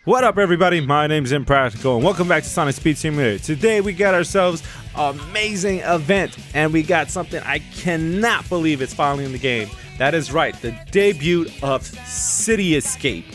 What up, everybody? My name's Impractical, and welcome back to Sonic Speed Simulator. Today, we got ourselves an amazing event, and we got something I cannot believe it's finally in the game. That is right, the debut of City Escape.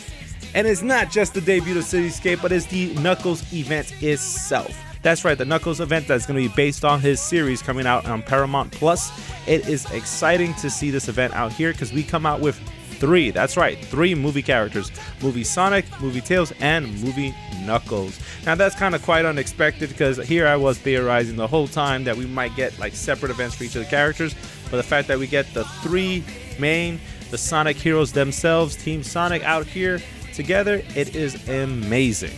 And it's not just the debut of City Escape, but it's the Knuckles event itself. That's right, the Knuckles event that's going to be based on his series coming out on Paramount Plus. It is exciting to see this event out here because we come out with three movie characters: movie Sonic, movie Tails, and movie Knuckles. Now that's kind of quite unexpected because here I was theorizing the whole time that we might get like separate events for each of the characters, but the fact that we get the the Sonic heroes themselves, Team Sonic, out here together, it is amazing.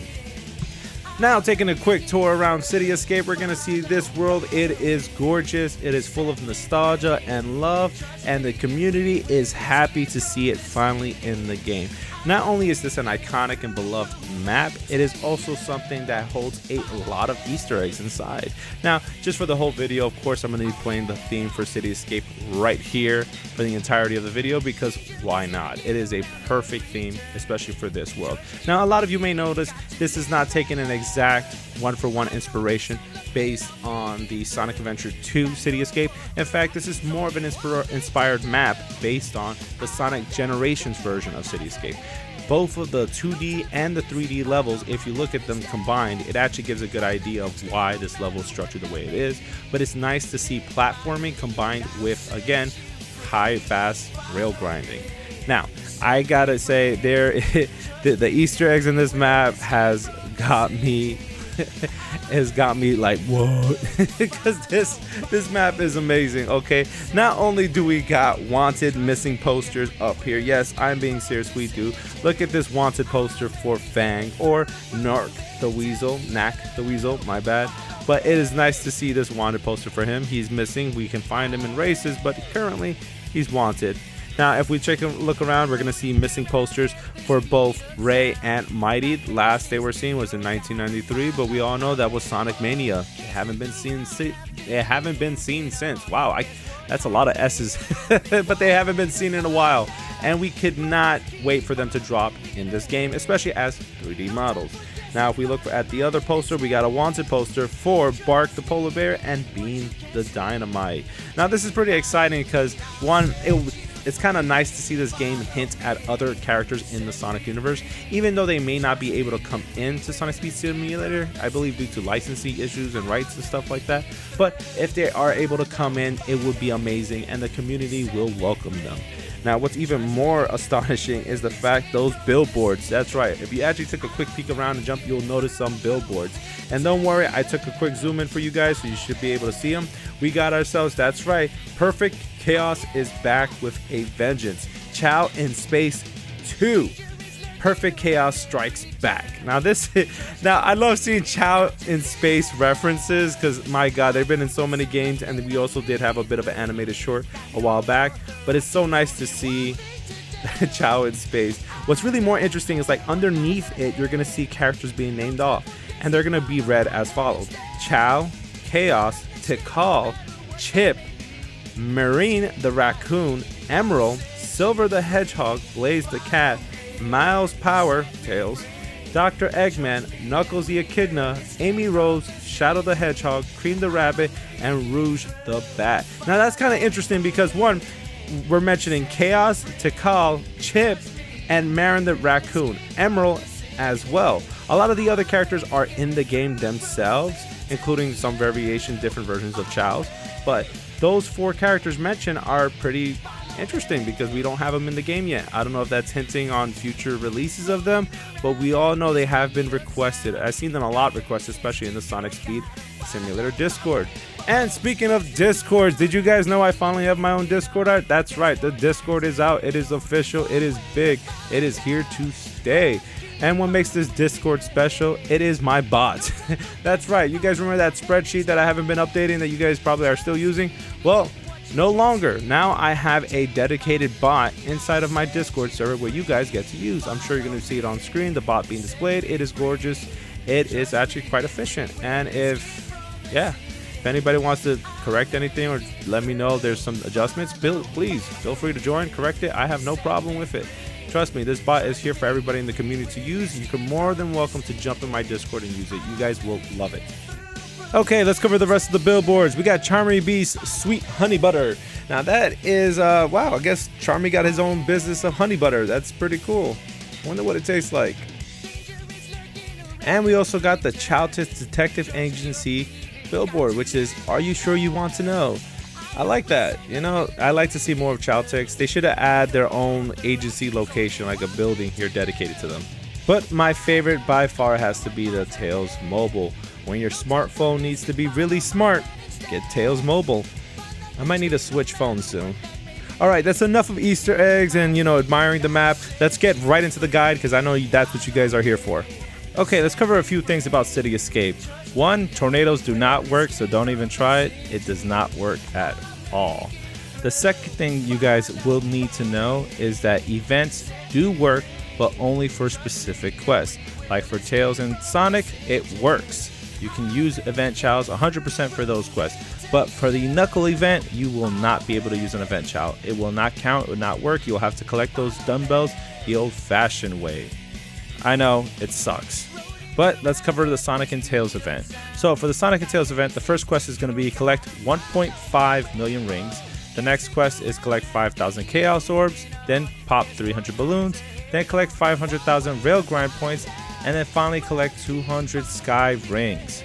Now, taking a quick tour around City Escape, we're going to see this world. It is gorgeous, it is full of nostalgia and love, and the community is happy to see it finally in the game. Not only is this an iconic and beloved map, it is also something that holds a lot of Easter eggs inside. Now, just for the whole video, of course, I'm going to be playing the theme for City Escape right here for the entirety of the video, because why not? It is a perfect theme, especially for this world. Now, a lot of you may notice this is not taking an exact one-for-one inspiration based on the Sonic Adventure 2 City Escape. In fact, this is more of an inspired map based on the Sonic Generations version of City Escape. Both of the 2D and the 3D levels, if you look at them combined, it actually gives a good idea of why this level is structured the way it is. But it's nice to see platforming combined with, again, high, fast rail grinding. Now, I gotta say, the Easter eggs in this map has got me like, whoa, because this map is amazing. Okay, not only do we got wanted missing posters up here, yes, I'm being serious, we do. Look at this wanted poster for Fang, or Nark the Weasel, my bad. But it is nice to see this wanted poster for him. He's missing. We can find him in races, but currently he's wanted. Now, if we take a look around, we're going to see missing posters for both Ray and Mighty. Last they were seen was in 1993, but we all know that was Sonic Mania. They haven't been seen since. Wow, that's a lot of S's. But they haven't been seen in a while, and we could not wait for them to drop in this game, especially as 3D models. Now, if we look at the other poster, we got a wanted poster for Bark the Polar Bear and Bean the Dynamite. Now, this is pretty exciting because, one, it's kind of nice to see this game hint at other characters in the Sonic universe, even though they may not be able to come into Sonic Speed Simulator, I believe due to licensing issues and rights and stuff like that. But if they are able to come in, it would be amazing, and the community will welcome them. Now, what's even more astonishing is the fact those billboards. That's right. If you actually took a quick peek around and jump, you'll notice some billboards. And don't worry, I took a quick zoom in for you guys, so you should be able to see them. We got ourselves, that's right, Perfect Chaos is back with a vengeance. Chao in Space 2. Perfect Chaos strikes back. Now I love seeing Chao in Space references because, my god, they've been in so many games, and we also did have a bit of an animated short a while back, but it's so nice to see Chao in space. What's really more interesting is, like, underneath it, you're gonna see characters being named off, and they're gonna be read as follows: Chao, Chaos, Tikal, Chip, Marine the Raccoon, Emerald, Silver the Hedgehog, Blaze the Cat, Miles Power, Tails, Dr. Eggman, Knuckles the Echidna, Amy Rose, Shadow the Hedgehog, Cream the Rabbit, and Rouge the Bat. Now that's kind of interesting because, one, we're mentioning Chaos, Tikal, Chip, and Marin the Raccoon, Emerald as well. A lot of the other characters are in the game themselves, including some different versions of Chao's, but those four characters mentioned are pretty interesting because we don't have them in the game yet. I don't know if that's hinting on future releases of them, but we all know they have been requested. I've seen them a lot requested, especially in the Sonic Speed Simulator Discord. And speaking of Discords, did you guys know I finally have my own Discord art? That's right, the Discord is out, it is official, it is big, it is here to stay. And what makes this Discord special? It is my bot. That's right, you guys remember that spreadsheet that I haven't been updating that you guys probably are still using? Well, no longer. Now I have a dedicated bot inside of my Discord server where you guys get to use. I'm sure you're going to see it on screen, the bot being displayed. It is gorgeous. It is actually quite efficient. And if anybody wants to correct anything or let me know there's some adjustments, please feel free to join, correct it. I have no problem with it. Trust me, this bot is here for everybody in the community to use. You're more than welcome to jump in my Discord and use it. You guys will love it. Okay, let's cover the rest of the billboards. We got Charmy Beast Sweet Honey Butter. Now that is, wow, I guess Charmy got his own business of honey butter. That's pretty cool. Wonder what it tastes like. And we also got the Chowtits Detective Agency billboard, which is, are you sure you want to know? I like that. You know, I like to see more of Chowtits. They should have added their own agency location, like a building here dedicated to them. But my favorite by far has to be the Tails Mobile. When your smartphone needs to be really smart, get Tails Mobile. I might need to switch phones soon. Alright, that's enough of Easter eggs and, you know, admiring the map. Let's get right into the guide, because I know that's what you guys are here for. Okay, let's cover a few things about City Escape. 1, tornadoes do not work, so don't even try it. It does not work at all. The second thing you guys will need to know is that events do work, but only for specific quests. Like for Tails and Sonic, it works. You can use event chows 100% for those quests. But for the Knuckle event, you will not be able to use an event chow. It will not count, it will not work. You'll have to collect those dumbbells the old-fashioned way. I know, it sucks. But let's cover the Sonic and Tails event. So for the Sonic and Tails event, the first quest is going to be collect 1.5 million rings. The next quest is collect 5,000 Chaos Orbs, then pop 300 balloons, then collect 500,000 Rail Grind points, and then finally collect 200 Sky Rings.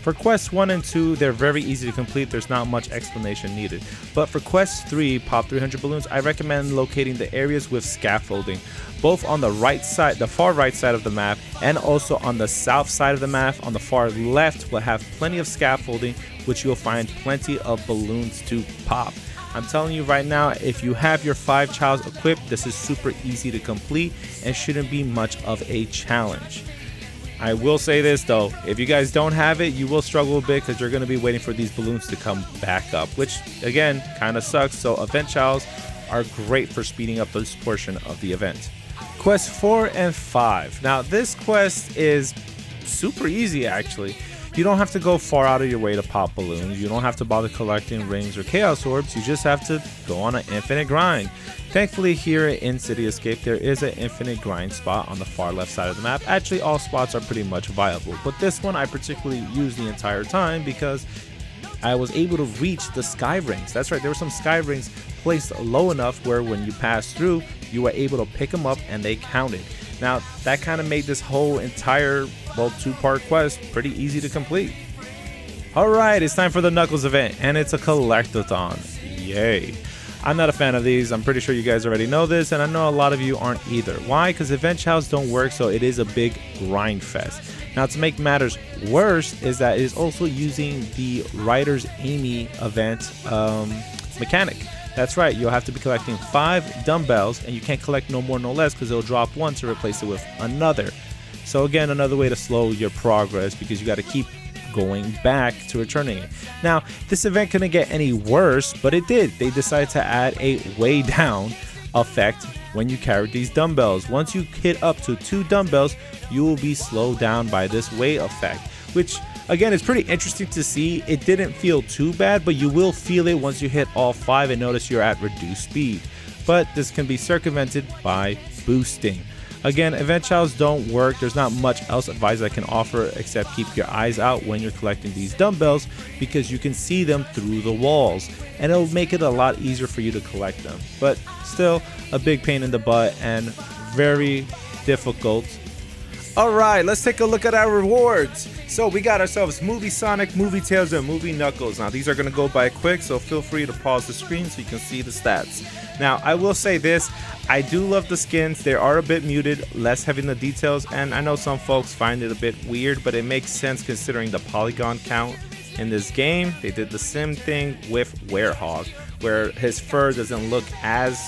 For quests 1 and 2, they're very easy to complete, there's not much explanation needed. But for quest 3, pop 300 balloons, I recommend locating the areas with scaffolding, both on the right side, the far right side of the map, and also on the south side of the map. On the far left will have plenty of scaffolding, which you'll find plenty of balloons to pop. I'm telling you right now, if you have your 5 chows equipped, this is super easy to complete and shouldn't be much of a challenge. I will say this though, if you guys don't have it, you will struggle a bit because you're going to be waiting for these balloons to come back up, which again kind of sucks. So event chows are great for speeding up this portion of the event. Quest 4 and 5. Now this quest is super easy actually. You don't have to go far out of your way to pop balloons. You don't have to bother collecting rings or Chaos Orbs. You just have to go on an infinite grind. Thankfully here in City Escape there is an infinite grind spot on the far left side of the map. Actually all spots are pretty much viable, but this one I particularly used the entire time because I was able to reach the Sky Rings. That's right, there were some Sky Rings placed low enough where when you passed through you were able to pick them up and they counted. Now that kind of made this whole entire, well, 2-part quest pretty easy to complete. Alright, it's time for the Knuckles event, and it's a collectathon. Yay. I'm not a fan of these. I'm pretty sure you guys already know this, and I know a lot of you aren't either. Why? Because event chows don't work, so it is a big grind fest. Now to make matters worse is that it is also using the Riders Amy event mechanic. That's right, you'll have to be collecting 5 dumbbells, and you can't collect no more no less because it'll drop one to replace it with another. So again, another way to slow your progress because you got to keep going back to returning it. Now, this event couldn't get any worse, but it did. They decided to add a way down effect when you carry these dumbbells. Once you hit up to 2 dumbbells, you will be slowed down by this way effect, which again is pretty interesting to see. It didn't feel too bad, but you will feel it once you hit all 5 and notice you're at reduced speed. But this can be circumvented by boosting. Again, event chows don't work. There's not much else advice I can offer except keep your eyes out when you're collecting these dumbbells because you can see them through the walls and it'll make it a lot easier for you to collect them. But still a big pain in the butt and very difficult. Alright, let's take a look at our rewards. So we got ourselves Movie Sonic, Movie Tails, and Movie Knuckles. Now these are going to go by quick, so feel free to pause the screen so you can see the stats. Now I will say this, I do love the skins. They are a bit muted, less heavy in the details, and I know some folks find it a bit weird, but it makes sense considering the polygon count in this game. They did the same thing with Werehog, where his fur doesn't look as,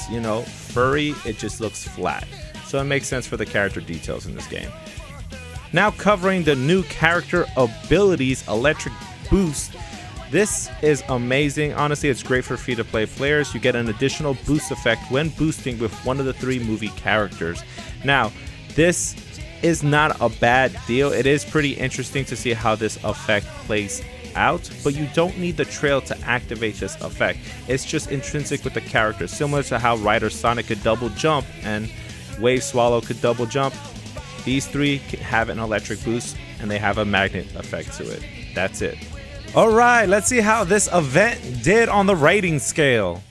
furry, it just looks flat. So it makes sense for the character details in this game. Now covering the new character abilities, Electric Boost. This is amazing. Honestly, it's great for free-to-play players. You get an additional boost effect when boosting with one of the 3 movie characters. Now, this is not a bad deal. It is pretty interesting to see how this effect plays out, but you don't need the trail to activate this effect. It's just intrinsic with the character, similar to how Rider Sonic could double jump and Wave Swallow could double jump. These 3 have an electric boost, and they have a magnet effect to it. That's it. All right, let's see how this event did on the rating scale.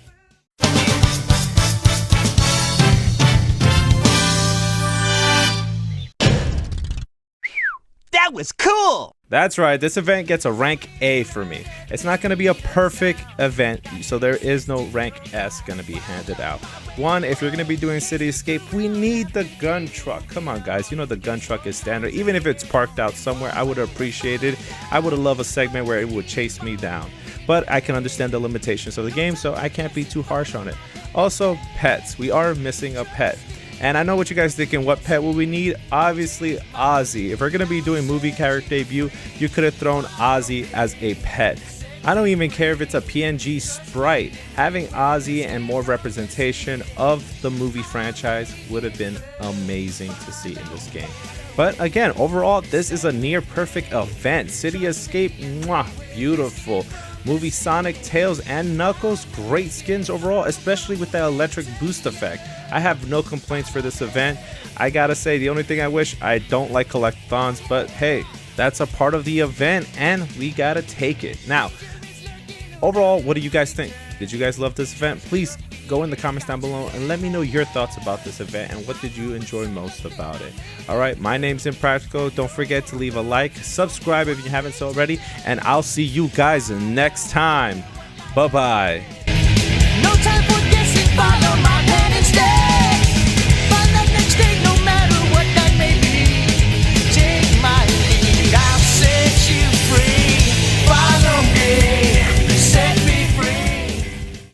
That was cool! That's right, this event gets a rank A for me. It's not going to be a perfect event, so there is no rank S going to be handed out. One, if you're going to be doing City Escape, we need the gun truck. Come on, guys, you know the gun truck is standard. Even if it's parked out somewhere, I would have appreciated it. I would have loved a segment where it would chase me down. But I can understand the limitations of the game, so I can't be too harsh on it. Also, pets. We are missing a pet. And I know what you guys thinking, what pet will we need? Obviously, Ozzy. If we're going to be doing movie character debut, you could have thrown Ozzy as a pet. I don't even care if it's a PNG sprite. Having Ozzy and more representation of the movie franchise would have been amazing to see in this game. But again, overall, this is a near perfect event. City Escape, mwah, beautiful. Movie Sonic, Tails, and Knuckles, great skins overall, especially with that electric boost effect. I have no complaints for this event. I gotta say, the only thing I wish, I don't like collectathons, but hey, that's a part of the event and we gotta take it. Now, overall, what do you guys think? Did you guys love this event? Please go in the comments down below and let me know your thoughts about this event and what did you enjoy most about it. Alright, my name's Impractical. Don't forget to leave a like, subscribe if you haven't so already, and I'll see you guys next time. Bye bye.